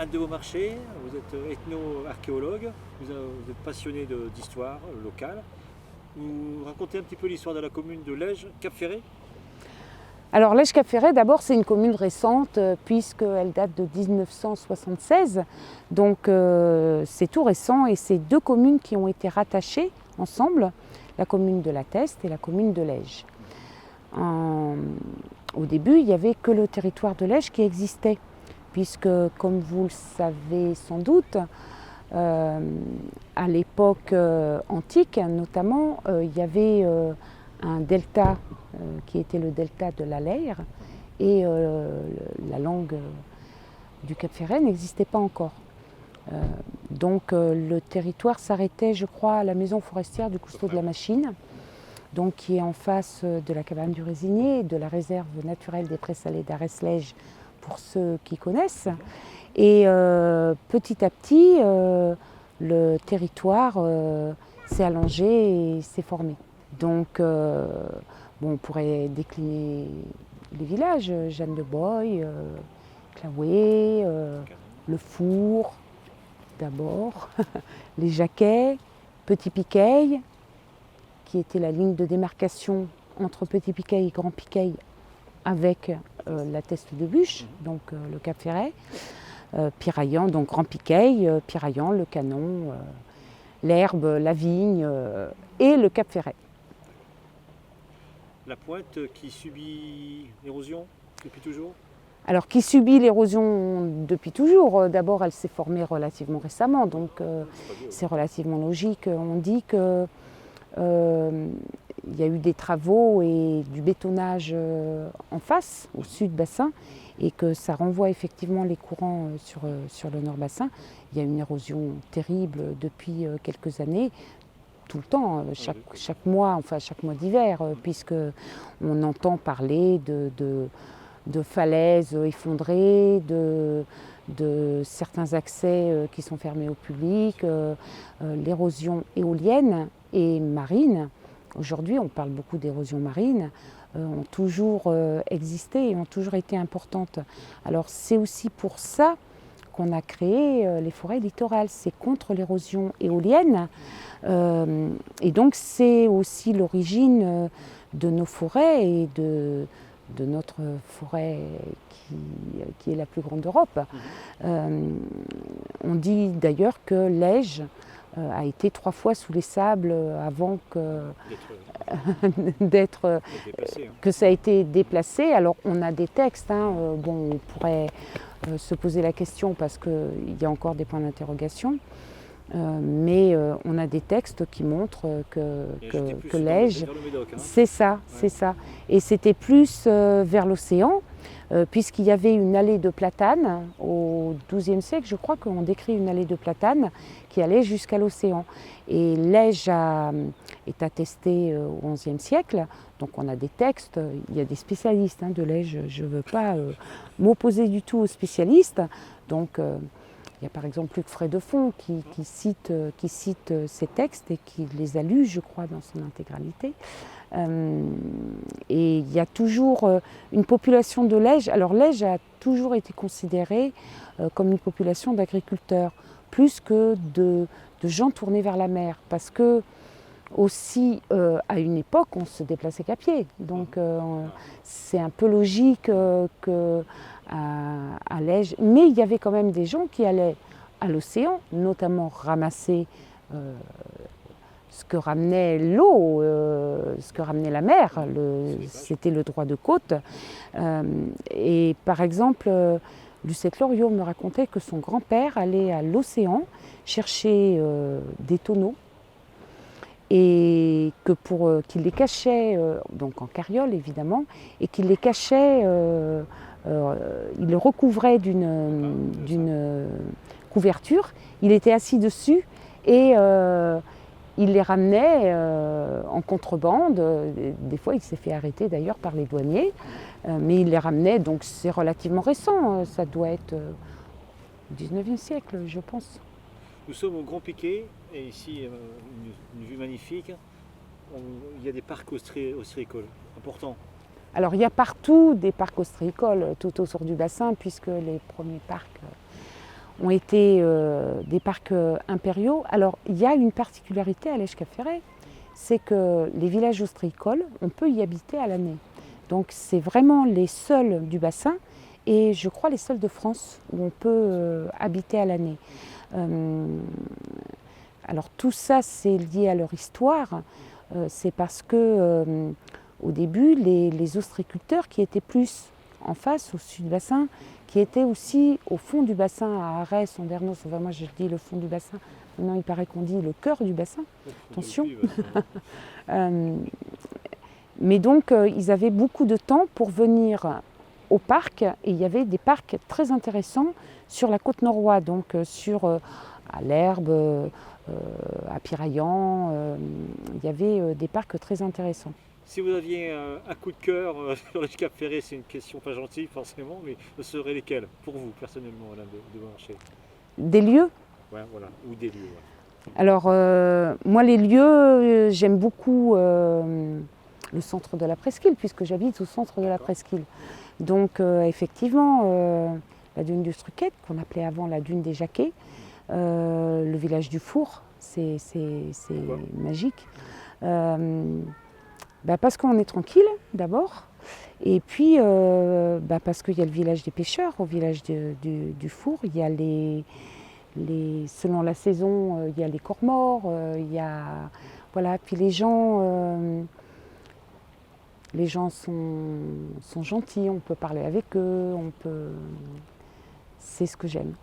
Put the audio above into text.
Anne de Beaumarchais, vous êtes ethno-archéologue, vous êtes passionné d'histoire locale. Vous racontez un petit peu l'histoire de la commune de Lège, Cap-Ferret. Alors Lège-Cap-Ferret, d'abord, c'est une commune récente puisqu'elle date de 1976. Donc c'est tout récent et c'est deux communes qui ont été rattachées ensemble, la commune de La Teste et la commune de Lège. Au début, il n'y avait que le territoire de Lège qui existait, puisque, comme vous le savez sans doute, à l'époque antique notamment, il y avait un delta qui était le delta de la Leyre, et la langue du Cap-Ferret n'existait pas encore. Donc le territoire s'arrêtait, je crois, à la maison forestière du Cousteau de la Machine, donc qui est en face de la cabane du Résigné, de la réserve naturelle des Prés-Salés d'Arès-Lège, pour ceux qui connaissent. Et petit à petit, le territoire s'est allongé et s'est formé. Donc, on pourrait décliner les villages, Jeanne de Boye, Claouet, Le Four, d'abord, les Jacquets, Petit Piqueil, qui était la ligne de démarcation entre Petit Piqueil et Grand Piqueil avec la Teste de Bûche, donc le Cap-Ferret, Piraillan, donc Grand Piqueil, Piraillan, le Canon, l'Herbe, la Vigne et le Cap-Ferret. La Pointe qui subit l'érosion depuis toujours? Alors, qui subit l'érosion depuis toujours. D'abord, elle s'est formée relativement récemment, donc c'est relativement logique. On dit que il y a eu des travaux et du bétonnage en face, au sud bassin, et que ça renvoie effectivement les courants sur le nord bassin. Il y a une érosion terrible depuis quelques années, tout le temps, chaque mois, enfin chaque mois d'hiver, puisque on entend parler de falaises effondrées, de certains accès qui sont fermés au public, l'érosion éolienne et marine. Aujourd'hui, on parle beaucoup d'érosion marine, ont toujours existé et ont toujours été importantes. Alors c'est aussi pour ça qu'on a créé les forêts littorales, c'est contre l'érosion éolienne. Et donc c'est aussi l'origine de nos forêts et de notre forêt qui est la plus grande d'Europe. On dit d'ailleurs que Lège a été 3 fois sous les sables avant que ça a été déplacé. Alors on a des textes, on pourrait se poser la question parce qu'il y a encore des points d'interrogation. Mais on a des textes qui montrent que Lège, c'est ça. Et c'était plus vers l'océan, puisqu'il y avait une allée de platanes au XIIe siècle. Je crois qu'on décrit une allée de platanes qui allait jusqu'à l'océan. Et Lège est attesté au XIe siècle. Donc on a des textes, il y a des spécialistes de Lège. Je ne veux pas m'opposer du tout aux spécialistes. Donc il y a par exemple Luc Frédefond qui cite ces textes et qui les a lus, je crois, dans son intégralité. Et il y a toujours une population de Lège. Alors Lège a toujours été considérée comme une population d'agriculteurs, plus que de gens tournés vers la mer. Parce que aussi, à une époque, on se déplaçait qu'à pied. Donc c'est un peu logique à Lège. Mais il y avait quand même des gens qui allaient à l'océan, notamment ramasser ce que ramenait l'eau, ce que ramenait la mer. C'était le droit de côte. Et par exemple, Lucette Loriot me racontait que son grand-père allait à l'océan chercher des tonneaux et qu'il les cachait, donc en carriole évidemment, et qu'il les cachait, il le recouvrait d'une couverture, il était assis dessus et il les ramenait en contrebande. Des fois, il s'est fait arrêter d'ailleurs par les douaniers, mais il les ramenait, donc c'est relativement récent, ça doit être au XIXe siècle, je pense. Nous sommes au Grand Piquet, et ici, une vue magnifique. Il y a des parcs ostréicoles importants. Alors il y a partout des parcs ostréicoles tout autour du bassin, puisque les premiers parcs ont été des parcs impériaux. Alors il y a une particularité à Lège-Cap-Ferret, c'est que les villages ostréicoles, on peut y habiter à l'année. Donc c'est vraiment les seuls du bassin et je crois les seuls de France où on peut habiter à l'année. Alors tout ça c'est lié à leur histoire, c'est parce que au début les ostréiculteurs qui étaient plus en face, au sud du bassin, qui étaient aussi au fond du bassin, à Arès, Andernos, enfin moi je dis le fond du bassin, maintenant il paraît qu'on dit le cœur du bassin, attention. Mais donc ils avaient beaucoup de temps pour venir au parc, et il y avait des parcs très intéressants sur la côte noroise, donc à l'Herbe, à Piraillan, il y avait des parcs très intéressants. Si vous aviez un coup de cœur sur Lège-Cap-Ferret, c'est une question pas gentille forcément, mais ce seraient lesquels pour vous personnellement, Madame de Beaumarchais? Des lieux? Ouais, voilà, ou des lieux. Ouais. Alors moi les lieux, j'aime beaucoup le centre de la Presqu'île, puisque j'habite au centre de la Presqu'île. Donc effectivement, la dune du Struquet, qu'on appelait avant la dune des Jacquets, le village du Four, c'est magique. Parce qu'on est tranquille d'abord, et puis parce qu'il y a le village des pêcheurs, au village du Four, il y a selon la saison, il y a les cormors, il y a, voilà, puis les gens sont gentils, on peut parler avec eux, c'est ce que j'aime.